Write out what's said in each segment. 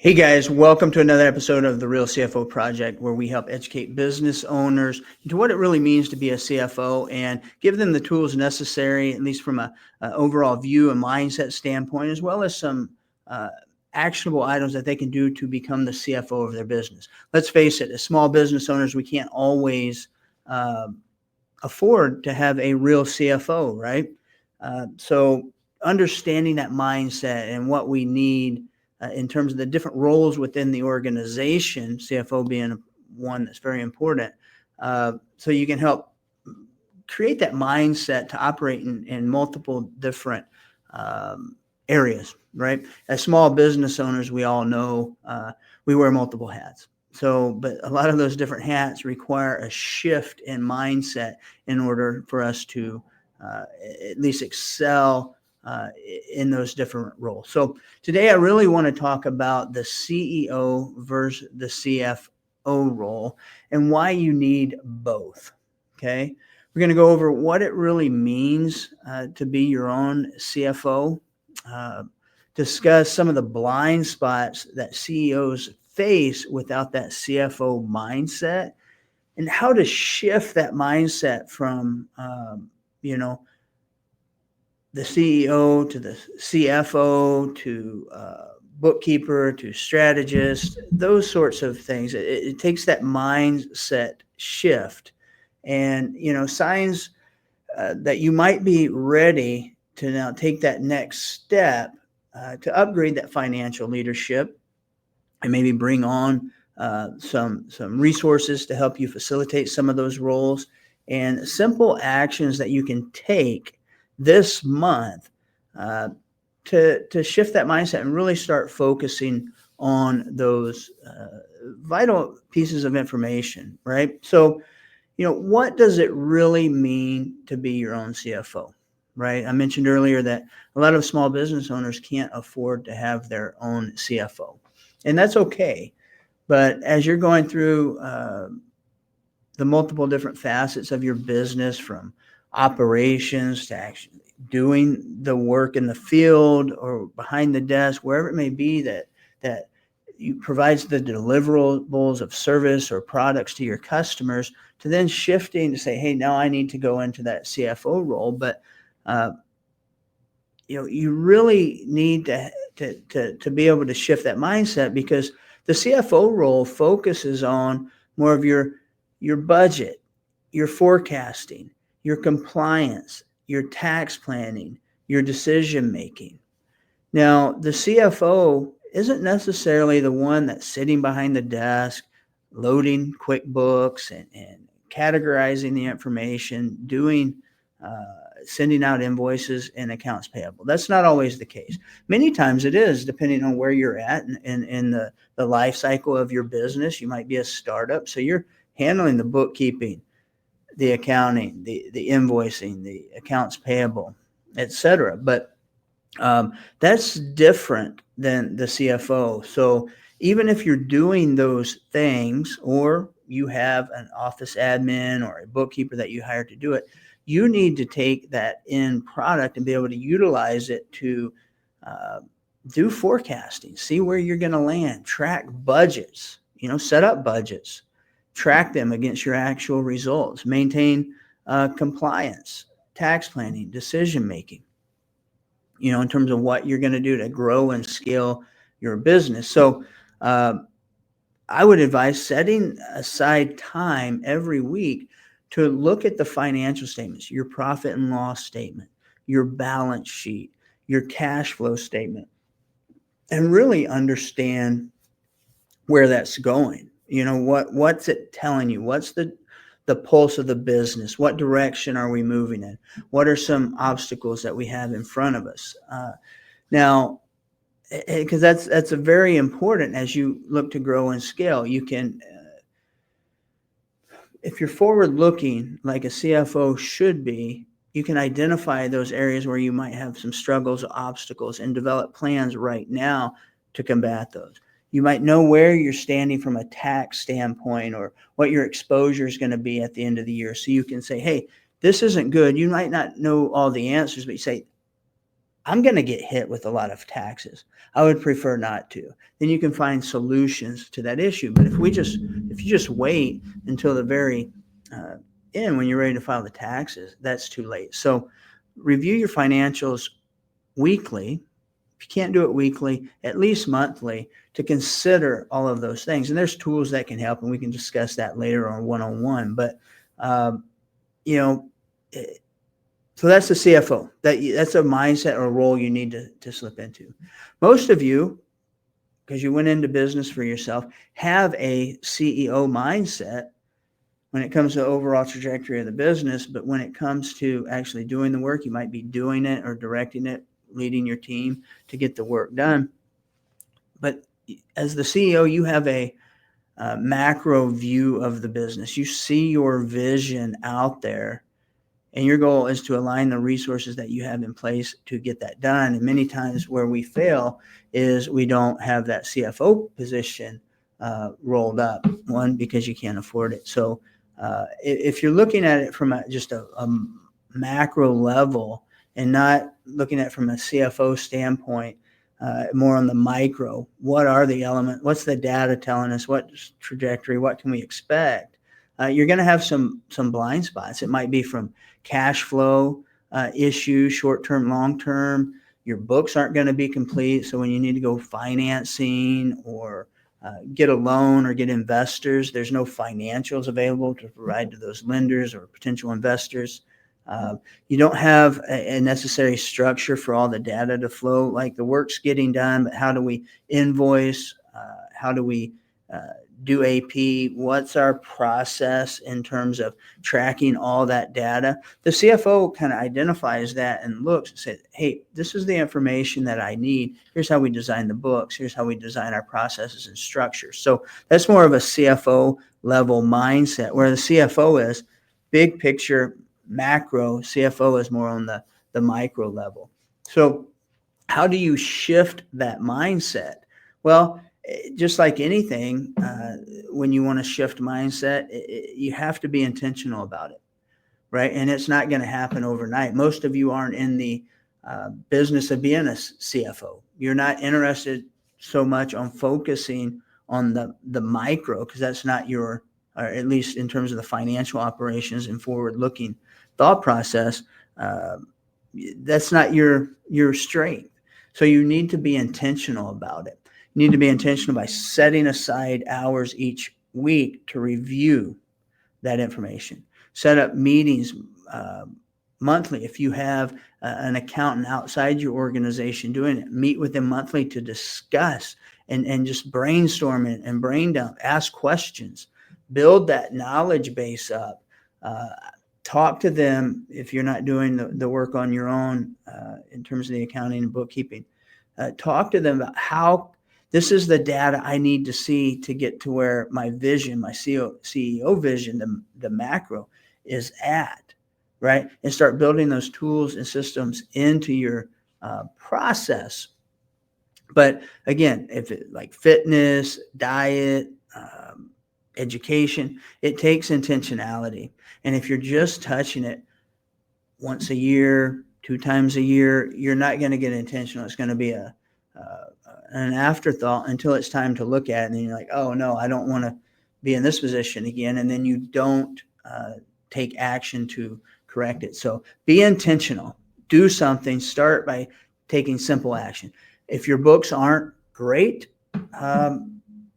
Hey guys, welcome to another episode of the Real CFO Project, where we help educate business owners into what it really means to be a CFO and give them the tools necessary, at least from a overall view and mindset standpoint, as well as some uh, actionable items that they can do to become the CFO of their business. Let's face it, as small business owners, we can't always uh, afford to have a real CFO, right? So understanding that mindset and what we need in terms of the different roles within the organization, CFO being one that's very important, so you can help create that mindset to operate in multiple different areas, right? As small business owners, we all know we wear multiple hats. So, but a lot of those different hats require a shift in mindset in order for us to at least excel in those different roles. So today I really want to talk about the CEO versus the CFO role and why you need both. Okay. We're going to go over what it really means to be your own CFO, uh, discuss some of the blind spots that CEOs face without that CFO mindset, and how to shift that mindset from, you know, the CEO to the CFO to bookkeeper to strategist, those sorts of things. It takes that mindset shift, and signs that you might be ready to now take that next step to upgrade that financial leadership and maybe bring on some resources to help you facilitate some of those roles, and simple actions that you can take this month uh, to shift that mindset and really start focusing on those vital pieces of information, right? So, what does it really mean to be your own CFO, right? I mentioned earlier that a lot of small business owners can't afford to have their own CFO, and that's okay. But as you're going through the multiple different facets of your business, from operations to actually doing the work in the field or behind the desk, wherever it may be, that you provides the deliverables of service or products to your customers, to then shifting to say, hey, now I need to go into that CFO role. But uh, you really need to be able to shift that mindset, because the CFO role focuses on more of your budget, your forecasting, your compliance, your tax planning, your decision making. Now, the CFO isn't necessarily the one that's sitting behind the desk, loading QuickBooks and categorizing the information, doing sending out invoices and accounts payable. That's not always the case. Many times it is, depending on where you're at in the life cycle of your business. You might be a startup, so you're handling the bookkeeping, the accounting, the invoicing, the accounts payable, etc. But that's different than the CFO. So even if you're doing those things, or you have an office admin or a bookkeeper that you hire to do it, you need to take that end product and be able to utilize it to uh, do forecasting, see where you're going to land, track budgets, set up budgets, track them against your actual results, maintain compliance, tax planning, decision making, in terms of what you're going to do to grow and scale your business. So uh, I would advise setting aside time every week to look at the financial statements, your profit and loss statement, your balance sheet, your cash flow statement, and really understand where that's going. What's it telling you? What's the pulse of the business? What direction are we moving in? What are some obstacles that we have in front of us? Now, because that's a very important as you look to grow and scale. You can, if you're forward looking like a CFO should be, you can identify those areas where you might have some struggles or obstacles and develop plans right now to combat those. You might know where you're standing from a tax standpoint, or what your exposure is going to be at the end of the year. So you can say, hey, this isn't good. You might not know all the answers, but you say, I'm going to get hit with a lot of taxes. I would prefer not to. Then you can find solutions to that issue. But if you just wait until the very uh, end when you're ready to file the taxes, that's too late. So review your financials weekly. If you can't do it weekly, at least monthly, to consider all of those things. And there's tools that can help, and we can discuss that later on one-on-one. But um, you know, so that's the CFO. That's a mindset or a role you need to slip into. Most of you, because you went into business for yourself, have a CEO mindset when it comes to overall trajectory of the business. But when it comes to actually doing the work, you might be doing it or directing it, leading your team to get the work done. But as the CEO, you have a macro view of the business. You see your vision out there, and your goal is to align the resources that you have in place to get that done. And many times where we fail is we don't have that CFO position rolled up. One, because you can't afford it. So if you're looking at it from just a macro level and not looking at it from a CFO standpoint, more on the micro, what are the elements? What's the data telling us? What trajectory? What can we expect? You're going to have some blind spots. It might be from cash flow issues, short-term, long-term. Your books aren't going to be complete. So when you need to go financing or get a loan or get investors, there's no financials available to provide to those lenders or potential investors. You don't have a necessary structure for all the data to flow. Like the work's getting done, but how do we invoice? How do we do AP? What's our process in terms of tracking all that data? The CFO kind of identifies that and looks and says, hey, this is the information that I need. Here's how we design the books. Here's how we design our processes and structures. So that's more of a CFO level mindset, where the CFO is big picture, macro. CFO is more on the micro level. So how do you shift that mindset? Well, just like anything, when you want to shift mindset, you have to be intentional about it, right? And it's not going to happen overnight. Most of you aren't in the business of being a CFO. You're not interested so much on focusing on the micro, because that's not your, or at least in terms of the financial operations and forward-looking thought process, that's not your strength. So you need to be intentional about it. You need to be intentional by setting aside hours each week to review that information. Set up meetings monthly. If you have an accountant outside your organization doing it, meet with them monthly to discuss and just brainstorm and brain dump, ask questions, build that knowledge base up. Talk to them if you're not doing the work on your own in terms of the accounting and bookkeeping. Talk to them about how this is the data I need to see to get to where my vision, my CEO vision, the macro is at, right? And start building those tools and systems into your process. But again, if it like fitness, diet, education, it takes intentionality. And if you're just touching it once a year, 2 times a year, you're not going to get intentional. It's going to be an afterthought until it's time to look at it. And then you're like, oh no, I don't want to be in this position again. And then you don't take action to correct it. So be intentional, do something, start by taking simple action. If your books aren't great,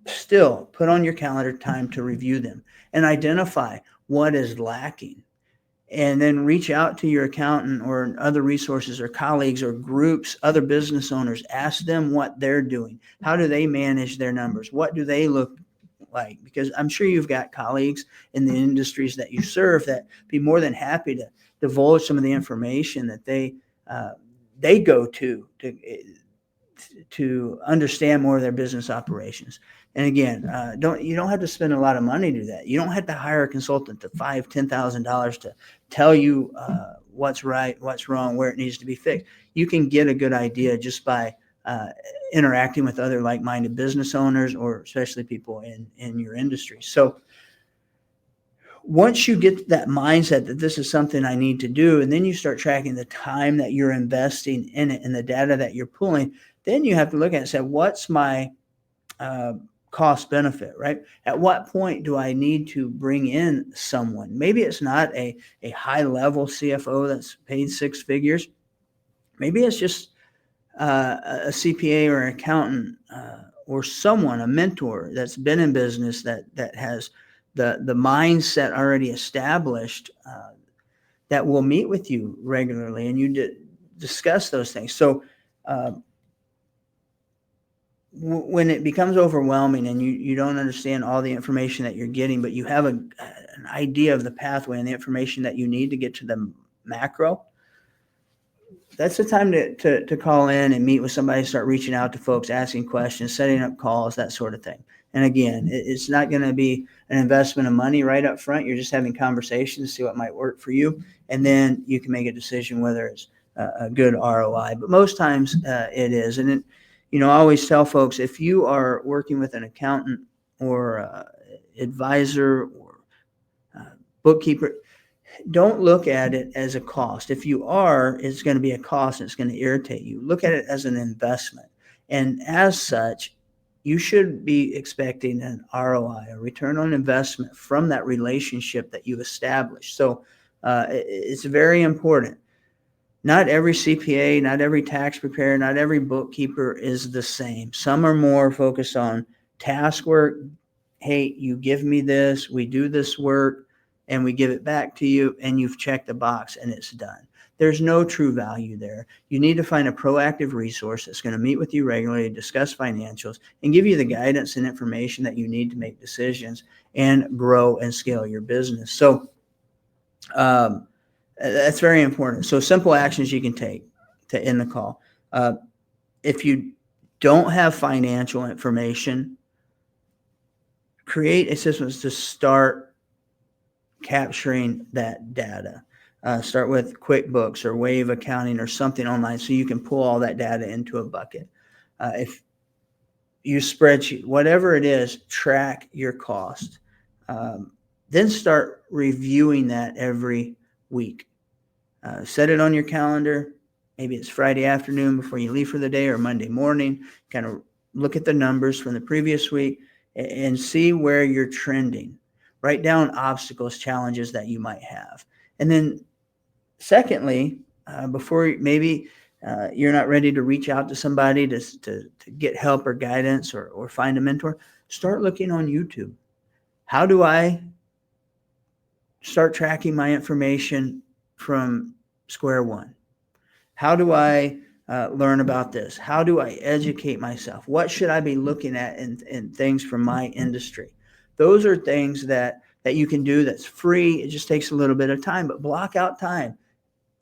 still put on your calendar time to review them and identify what is lacking. And then reach out to your accountant or other resources or colleagues or groups, other business owners. Ask them what they're doing. How do they manage their numbers? What do they look like? Because I'm sure you've got colleagues in the industries that you serve that be more than happy to divulge some of the information that they go to understand more of their business operations. And again, you don't have to spend a lot of money to do that. You don't have to hire a consultant to $5,000-$10,000 to tell you what's right, what's wrong, where it needs to be fixed. You can get a good idea just by interacting with other like-minded business owners, or especially people in your industry. So once you get that mindset that this is something I need to do, and then you start tracking the time that you're investing in it and the data that you're pulling, then you have to look at it and say, what's my uh, cost benefit, right? At what point do I need to bring in someone? Maybe it's not a high level CFO that's paid six figures. Maybe it's just a CPA or an accountant or someone, a mentor that's been in business that has the mindset already established that will meet with you regularly, and you discuss those things. So uh, when it becomes overwhelming and you don't understand all the information that you're getting, but you have an idea of the pathway and the information that you need to get to the macro, that's the time to call in and meet with somebody, start reaching out to folks, asking questions, setting up calls, that sort of thing. And again, it's not going to be an investment of money right up front. You're just having conversations to see what might work for you. And then you can make a decision whether it's a good ROI. But most times it is. And I always tell folks, if you are working with an accountant or advisor or bookkeeper, don't look at it as a cost. If you are, it's going to be a cost and it's going to irritate you. Look at it as an investment. And as such, you should be expecting an ROI, a return on investment from that relationship that you've established. So it's very important. Not every CPA, not every tax preparer, not every bookkeeper is the same. Some are more focused on task work. Hey, you give me this, we do this work, and we give it back to you, and you've checked the box and it's done. There's no true value there. You need to find a proactive resource that's going to meet with you regularly, discuss financials, and give you the guidance and information that you need to make decisions and grow and scale your business. So that's very important. So simple actions you can take to end the call. If you don't have financial information, create a system to start capturing that data. Start with QuickBooks or Wave Accounting or something online so you can pull all that data into a bucket. If you spreadsheet, whatever it is, track your cost. Then start reviewing that every week. Set it on your calendar. Maybe it's Friday afternoon before you leave for the day or Monday morning. Kind of look at the numbers from the previous week and see where you're trending. Write down obstacles, challenges that you might have. And then secondly, before maybe you're not ready to reach out to somebody to get help or guidance or find a mentor, start looking on YouTube. How do I start tracking my information from square one? How do I learn about this? How do I educate myself? What should I be looking at in things from my industry? Those are things that you can do that's free. It just takes a little bit of time, but block out time,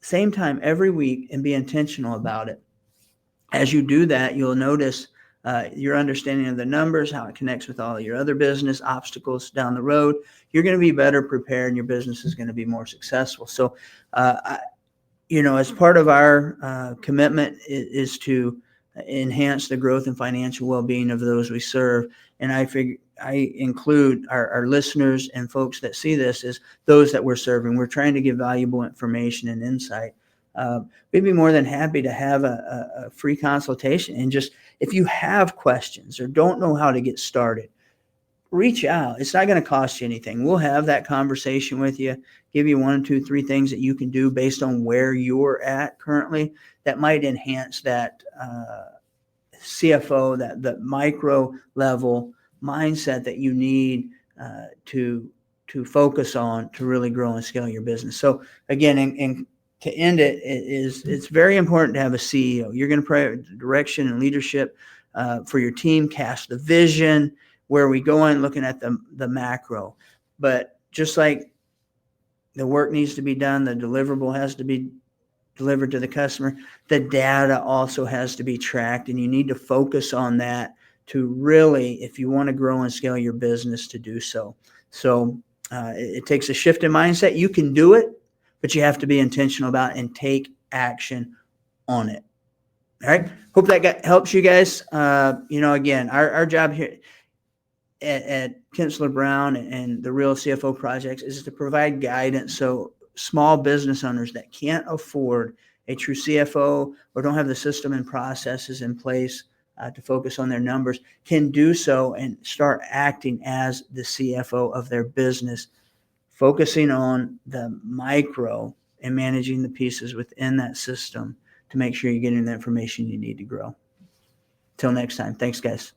same time every week, and be intentional about it. As you do that, you'll notice your understanding of the numbers, how it connects with all your other business obstacles down the road. You're going to be better prepared and your business is going to be more successful. So, as part of our commitment is to enhance the growth and financial well-being of those we serve. And I include our listeners and folks that see this as those that we're serving. We're trying to give valuable information and insight. We'd be more than happy to have a free consultation. And just if you have questions or don't know how to get started, reach out. It's not going to cost you anything. We'll have that conversation with you, give you 1, 2, 3 things that you can do based on where you're at currently that might enhance that CFO, that micro level mindset that you need to focus on to really grow and scale your business. So again, and to end it's very important to have a CEO. You're going to provide direction and leadership for your team, cast the vision, where we go in looking at the macro. But just like the work needs to be done, the deliverable has to be delivered to the customer, the data also has to be tracked, and you need to focus on that to really, if you want to grow and scale your business, to do so. So it takes a shift in mindset. You can do it, but you have to be intentional about it and take action on it. All right. Hope that helps you guys. Again, our job here, at Kinsler Brown and the Real CFO Projects is to provide guidance so small business owners that can't afford a true CFO or don't have the system and processes in place to focus on their numbers can do so and start acting as the CFO of their business, focusing on the micro and managing the pieces within that system to make sure you're getting the information you need to grow. Till next time. Thanks, guys.